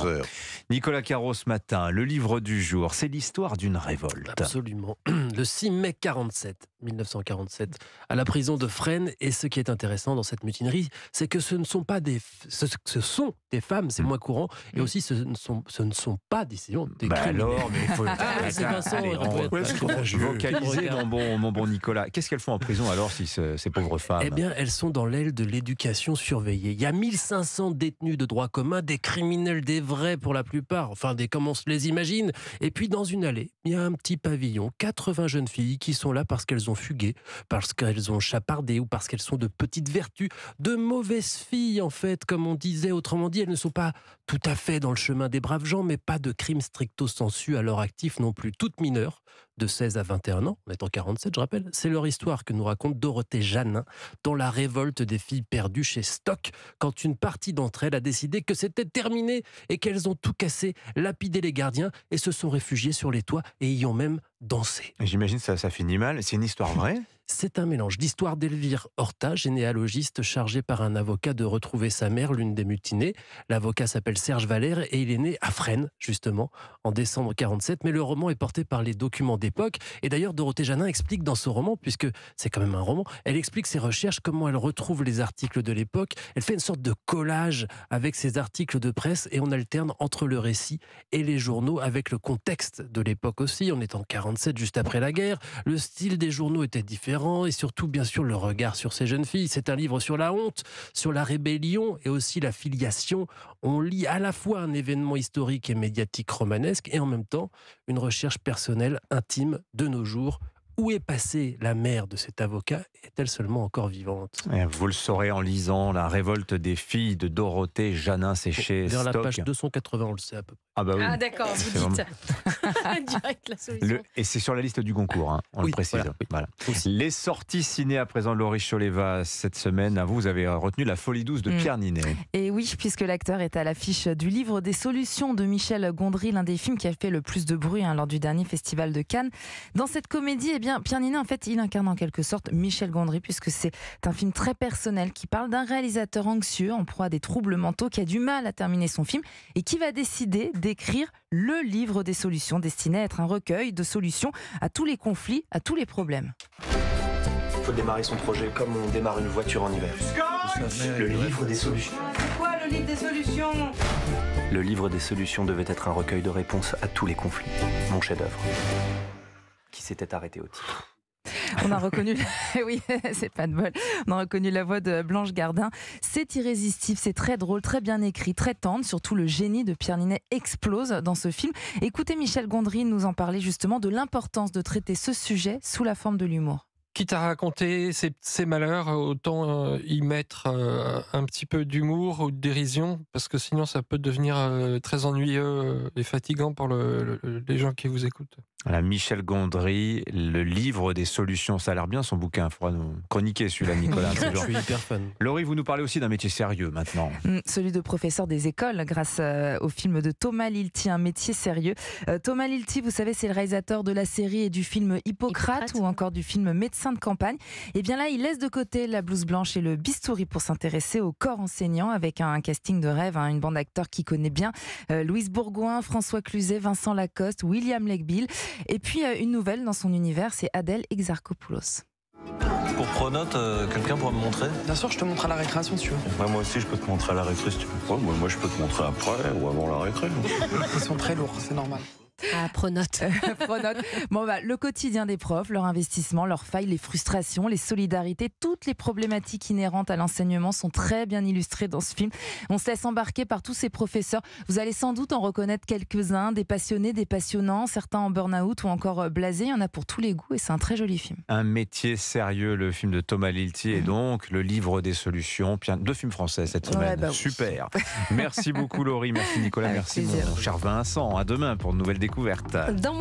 heures. Nicolas Caro ce matin, le livre du jour, c'est l'histoire d'une révolte. Absolument. Le 6 mai 1947, à la prison de Fresnes. Et ce qui est intéressant dans cette mutinerie, c'est que ce sont des femmes, c'est le moins courant, et aussi ce ne sont pas des criminels. Alors, mais il faut c'est Vincent, vocaliser mon bon Nicolas. Qu'est-ce qu'elles font en prison alors, si ces pauvres femmes? Eh bien, elles sont dans l'aile de l'éducation surveillée. Il y a 1500 détenus de droit commun, des criminels, des vrais pour la plupart, enfin comme on se les imagine. Et puis dans une allée, il y a un petit pavillon, 80 jeunes filles qui sont là parce qu'elles ont fugué, parce qu'elles ont chapardé ou parce qu'elles sont de petites vertus, de mauvaises filles en fait, comme on disait. Autrement dit, elles ne sont pas tout à fait dans le chemin des braves gens, mais pas de crimes stricto sensu à leur actif non plus. Toutes mineures, de 16 à 21 ans, on est en 47 je rappelle. C'est leur histoire que nous raconte Dorothée Janin dans La révolte des filles perdues chez Stock, quand une partie d'entre elles a décidé que c'était terminé et qu'elles ont tout cassé, lapidé les gardiens et se sont réfugiées sur les toits et y ont même dansé. J'imagine que ça finit mal. C'est une histoire vraie? C'est un mélange d'histoire d'Elvire Horta, généalogiste chargé par un avocat de retrouver sa mère, l'une des mutinées. L'avocat s'appelle Serge Valère et il est né à Fresnes, justement, en décembre 47. Mais le roman est porté par les documents d'époque. Et d'ailleurs, Dorothée Janin explique dans ce roman, puisque c'est quand même un roman, elle explique ses recherches, comment elle retrouve les articles de l'époque. Elle fait une sorte de collage avec ses articles de presse et on alterne entre le récit et les journaux avec le contexte de l'époque aussi. On est en 47, juste après la guerre. Le style des journaux était différent. Et surtout, bien sûr, le regard sur ces jeunes filles. C'est un livre sur la honte, sur la rébellion et aussi la filiation. On lit à la fois un événement historique et médiatique romanesque et en même temps une recherche personnelle, intime de nos jours. Où est passée la mère de cet avocat? Est-elle seulement encore vivante? Vous le saurez en lisant La révolte des filles de Dorothée Janin, c'est chez Vers la Stock. page 280, on le sait à peu près. Ah bah oui. Ah d'accord, vous C'est dites direct la solution. Et c'est sur la liste du concours, hein, on le précise. Voilà. Les sorties ciné à présent de Laurie Choleva cette semaine. Vous avez retenu La folie douce de Pierre Ninet. Et oui, puisque l'acteur est à l'affiche du livre des solutions de Michel Gondry, l'un des films qui a fait le plus de bruit lors du dernier festival de Cannes. Dans cette comédie, eh bien, Pierre Ninet, en fait, il incarne en quelque sorte Michel Gondry, puisque c'est un film très personnel qui parle d'un réalisateur anxieux en proie à des troubles mentaux qui a du mal à terminer son film et qui va décider d'écrire le livre des solutions, destiné à être un recueil de solutions à tous les conflits, à tous les problèmes. Il faut démarrer son projet comme on démarre une voiture en hiver. Le livre des solutions. C'est quoi le livre des solutions? Le livre des solutions devait être un recueil de réponses à tous les conflits. Mon chef-d'œuvre, qui s'était arrêté au titre. On a reconnu, oui, c'est pas de bol. On a reconnu la voix de Blanche Gardin. C'est irrésistible, c'est très drôle, très bien écrit, très tendre. Surtout le génie de Pierre Ninet explose dans ce film. Écoutez Michel Gondry nous en parler justement de l'importance de traiter ce sujet sous la forme de l'humour. Quitte à raconter ses malheurs, autant y mettre un petit peu d'humour ou de dérision, parce que sinon ça peut devenir très ennuyeux et fatigant pour les gens qui vous écoutent. Voilà, Michel Gondry, le livre des solutions. Ça a l'air bien son bouquin. Il faudra nous chroniquer celui-là, Nicolas. Je suis hyper fan. Laurie, vous nous parlez aussi d'un métier sérieux maintenant. Celui de professeur des écoles, grâce au film de Thomas Lilti, un métier sérieux. Thomas Lilti, vous savez, c'est le réalisateur de la série et du film Hippocrate ou encore du film Médecin de campagne. Et bien là, il laisse de côté la blouse blanche et le bistouri pour s'intéresser au corps enseignant avec un casting de rêve, une bande d'acteurs qu'il connaît bien. Louise Bourgoin, François Cluzet, Vincent Lacoste, William Legbill. Et puis une nouvelle dans son univers, c'est Adèle Exarchopoulos. Pour Pronote, quelqu'un pourra me montrer? Bien sûr, je te montre à la récréation si tu veux. Ouais, moi aussi, je peux te montrer à la récré si tu veux. Ouais, moi, je peux te montrer après ou avant la récré. Ils sont très lourds, c'est normal. Ah, Pronote. Pronote. Bon, le quotidien des profs, leur investissement, leurs failles, les frustrations, les solidarités, toutes les problématiques inhérentes à l'enseignement sont très bien illustrées dans ce film. On se laisse embarquer par tous ces professeurs. Vous allez sans doute en reconnaître quelques-uns, des passionnés, des passionnants, certains en burn-out ou encore blasés. Il y en a pour tous les goûts et c'est un très joli film. Un métier sérieux, le film de Thomas Lilti et donc le livre des solutions. Puis 2 films français cette semaine. Ouais, super. Merci beaucoup Laurie, merci Nicolas, Avec merci plaisir. mon cher Vincent. À demain pour de nouvelles découvertes.